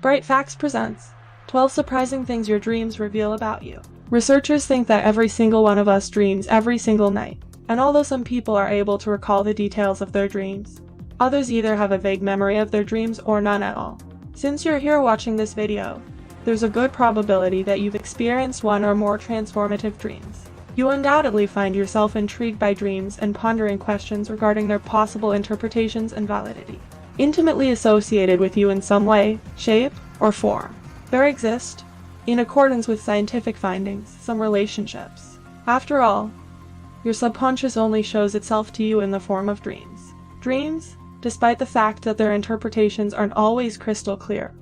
Bright Facts presents 12 surprising things your dreams reveal about you. Researchers think that every single one of us dreams every single night, and although some people are able to recall the details of their dreams, others either have a vague memory of their dreams or none at all. Since you're here watching this video, there's a good probability that you've experienced one or more transformative dreams. You undoubtedly find yourself intrigued by dreams and pondering questions regarding their possible interpretations and validity. Intimately associated with you in some way, shape, or form, there exist, in accordance with scientific findings, some relationships. After all, your subconscious only shows itself to you in the form of dreams. Dreams, despite the fact that their interpretations aren't always crystal clear,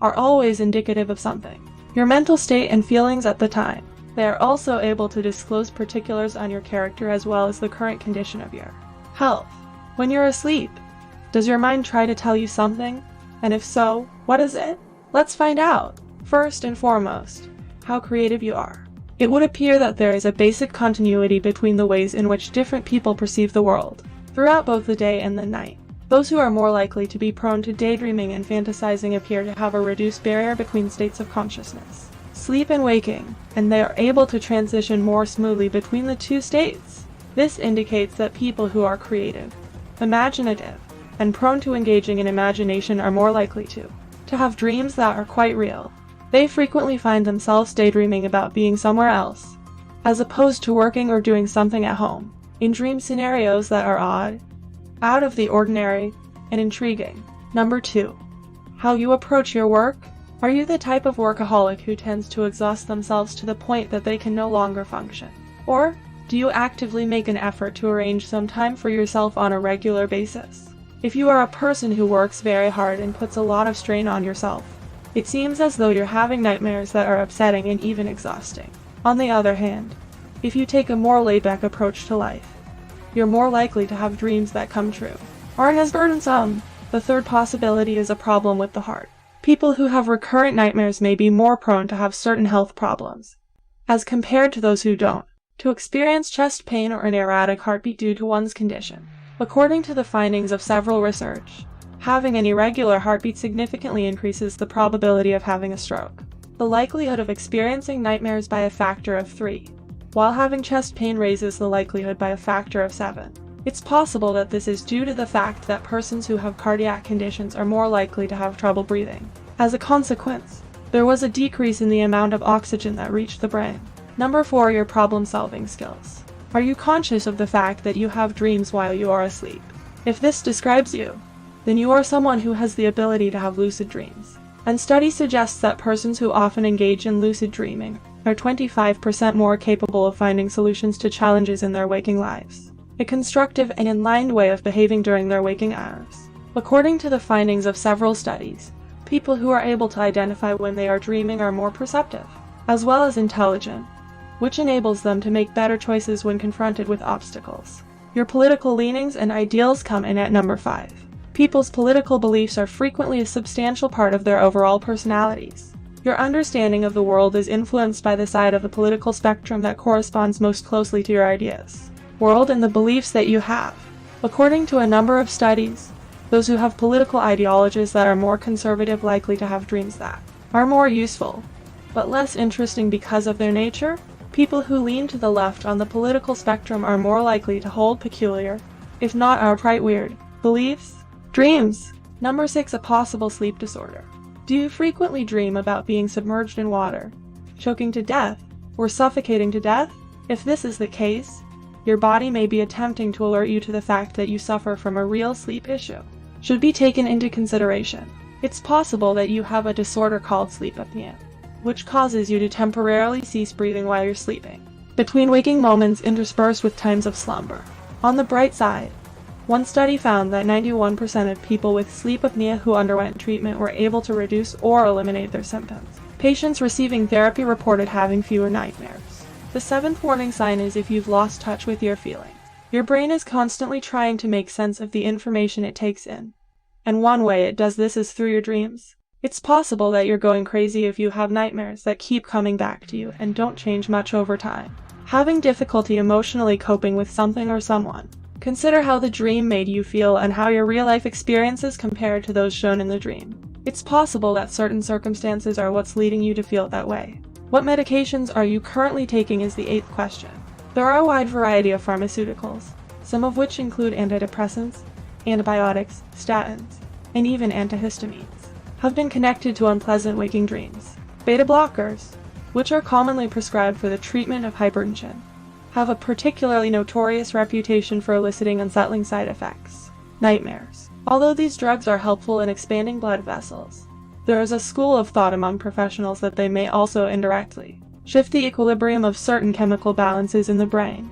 are always indicative of something. Your mental state and feelings at the time. They are also able to disclose particulars on your character as well as the current condition of your health. When you're asleep, does your mind try to tell you something? And if so, what is it? Let's find out. First and foremost, how creative you are. It would appear that there is a basic continuity between the ways in which different people perceive the world, throughout both the day and the night. Those who are more likely to be prone to daydreaming and fantasizing appear to have a reduced barrier between states of consciousness, sleep and waking, and they are able to transition more smoothly between the two states. This indicates that people who are creative, imaginative, and prone to engaging in imagination are more likely to have dreams that are quite real. They frequently find themselves daydreaming about being somewhere else, as opposed to working or doing something at home, in dream scenarios that are odd, out of the ordinary, and intriguing. Number 2. How you approach your work. Are you the type of workaholic who tends to exhaust themselves to the point that they can no longer function? Or do you actively make an effort to arrange some time for yourself on a regular basis? If you are a person who works very hard and puts a lot of strain on yourself, it seems as though you're having nightmares that are upsetting and even exhausting. On the other hand, if you take a more laid-back approach to life, you're more likely to have dreams that come true, aren't as burdensome. The third possibility is a problem with the heart. People who have recurrent nightmares may be more prone to have certain health problems, as compared to those who don't, to experience chest pain or an erratic heartbeat due to one's condition. According to the findings of several research, having an irregular heartbeat significantly increases the probability of having a stroke, the likelihood of experiencing nightmares by a factor of 3, while having chest pain raises the likelihood by a factor of 7. It's possible that this is due to the fact that persons who have cardiac conditions are more likely to have trouble breathing. As a consequence, there was a decrease in the amount of oxygen that reached the brain. Number 4. Your problem-solving skills. Are you conscious of the fact that you have dreams while you are asleep? If this describes you, then you are someone who has the ability to have lucid dreams. And study suggests that persons who often engage in lucid dreaming are 25% more capable of finding solutions to challenges in their waking lives, a constructive and in-line way of behaving during their waking hours. According to the findings of several studies, people who are able to identify when they are dreaming are more perceptive, as well as intelligent, which enables them to make better choices when confronted with obstacles. Your political leanings and ideals come in at number 5. People's political beliefs are frequently a substantial part of their overall personalities. Your understanding of the world is influenced by the side of the political spectrum that corresponds most closely to your ideas, world, and the beliefs that you have. According to a number of studies, those who have political ideologies that are more conservative likely to have dreams that are more useful, but less interesting because of their nature. People who lean to the left on the political spectrum are more likely to hold peculiar, if not outright weird, beliefs. Dreams. Number 6. A possible sleep disorder. Do you frequently dream about being submerged in water, choking to death, or suffocating to death? If this is the case, your body may be attempting to alert you to the fact that you suffer from a real sleep issue. Should be taken into consideration. It's possible that you have a disorder called sleep apnea, which causes you to temporarily cease breathing while you're sleeping, between waking moments interspersed with times of slumber. On the bright side, one study found that 91% of people with sleep apnea who underwent treatment were able to reduce or eliminate their symptoms. Patients receiving therapy reported having fewer nightmares. The 7th warning sign is if you've lost touch with your feelings. Your brain is constantly trying to make sense of the information it takes in, and one way it does this is through your dreams. It's possible that you're going crazy if you have nightmares that keep coming back to you and don't change much over time. Having difficulty emotionally coping with something or someone. Consider how the dream made you feel and how your real-life experiences compare to those shown in the dream. It's possible that certain circumstances are what's leading you to feel that way. What medications are you currently taking is the 8th question. There are a wide variety of pharmaceuticals, some of which include antidepressants, antibiotics, statins, and even antihistamines, have been connected to unpleasant waking dreams. Beta blockers, which are commonly prescribed for the treatment of hypertension, have a particularly notorious reputation for eliciting unsettling side effects. Nightmares. Although these drugs are helpful in expanding blood vessels, there is a school of thought among professionals that they may also indirectly shift the equilibrium of certain chemical balances in the brain,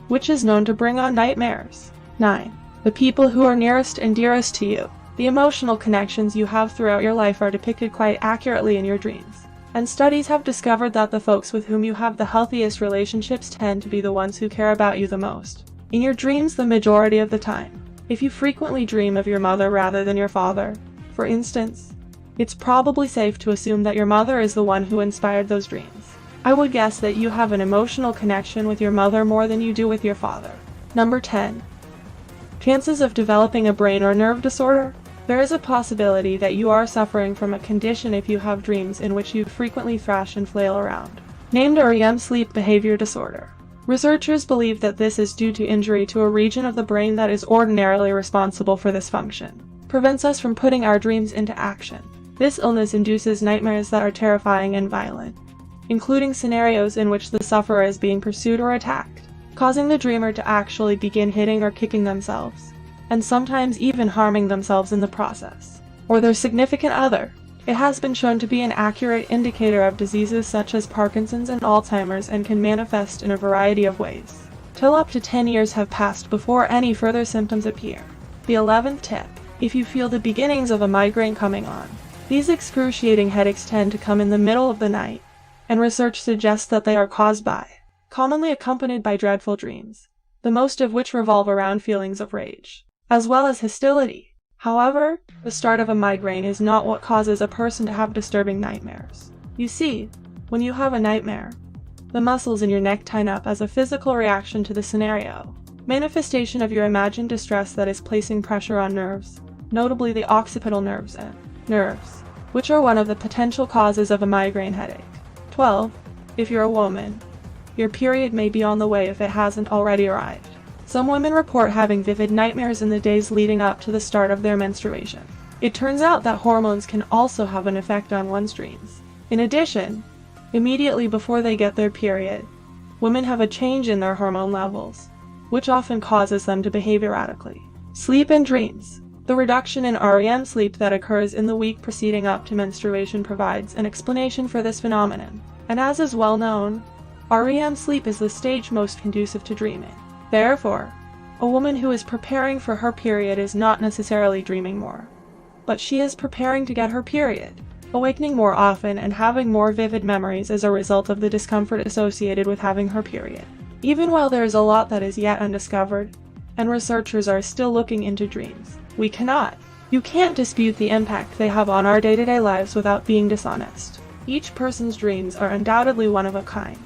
which is known to bring on nightmares. 9. The people who are nearest and dearest to you. The emotional connections you have throughout your life are depicted quite accurately in your dreams, and studies have discovered that the folks with whom you have the healthiest relationships tend to be the ones who care about you the most. In your dreams the majority of the time. If you frequently dream of your mother rather than your father, for instance, it's probably safe to assume that your mother is the one who inspired those dreams. I would guess that you have an emotional connection with your mother more than you do with your father. Number 10. Chances of developing a brain or nerve disorder. There is a possibility that you are suffering from a condition if you have dreams in which you frequently thrash and flail around, named REM sleep behavior disorder. Researchers believe that this is due to injury to a region of the brain that is ordinarily responsible for this function. Prevents us from putting our dreams into action. This illness induces nightmares that are terrifying and violent, including scenarios in which the sufferer is being pursued or attacked, causing the dreamer to actually begin hitting or kicking themselves, and sometimes even harming themselves in the process, or their significant other. It has been shown to be an accurate indicator of diseases such as Parkinson's and Alzheimer's and can manifest in a variety of ways, till up to 10 years have passed before any further symptoms appear. The 11th tip. If you feel the beginnings of a migraine coming on, these excruciating headaches tend to come in the middle of the night, and research suggests that they are caused by, commonly accompanied by dreadful dreams, the most of which revolve around feelings of rage, as well as hostility. However, the start of a migraine is not what causes a person to have disturbing nightmares. You see, when you have a nightmare, the muscles in your neck tighten up as a physical reaction to the scenario, manifestation of your imagined distress that is placing pressure on nerves, notably the occipital nerves and nerves, which are one of the potential causes of a migraine headache. 12. If you're a woman, your period may be on the way if it hasn't already arrived. Some women report having vivid nightmares in the days leading up to the start of their menstruation. It turns out that hormones can also have an effect on one's dreams. In addition, immediately before they get their period, women have a change in their hormone levels, which often causes them to behave erratically. Sleep and dreams. The reduction in REM sleep that occurs in the week preceding up to menstruation provides an explanation for this phenomenon. And as is well known, REM sleep is the stage most conducive to dreaming. Therefore, a woman who is preparing for her period is not necessarily dreaming more, but she is preparing to get her period, awakening more often and having more vivid memories as a result of the discomfort associated with having her period. Even while there is a lot that is yet undiscovered, and researchers are still looking into dreams, you can't dispute the impact they have on our day-to-day lives without being dishonest. Each person's dreams are undoubtedly one of a kind,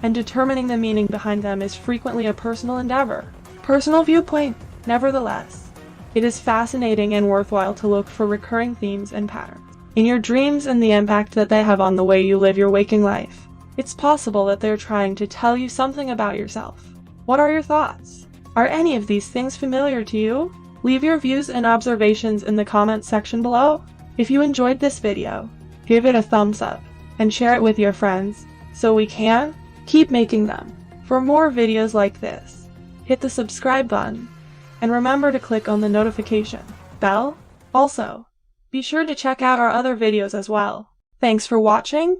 and determining the meaning behind them is frequently a personal endeavor. Personal viewpoint. Nevertheless, it is fascinating and worthwhile to look for recurring themes and patterns in your dreams and the impact that they have on the way you live your waking life. It's possible that they're trying to tell you something about yourself. What are your thoughts? Are any of these things familiar to you? Leave your views and observations in the comments section below. If you enjoyed this video, give it a thumbs up and share it with your friends so we can keep making them. For more videos like this, hit the subscribe button and remember to click on the notification bell. Also, be sure to check out our other videos as well. Thanks for watching.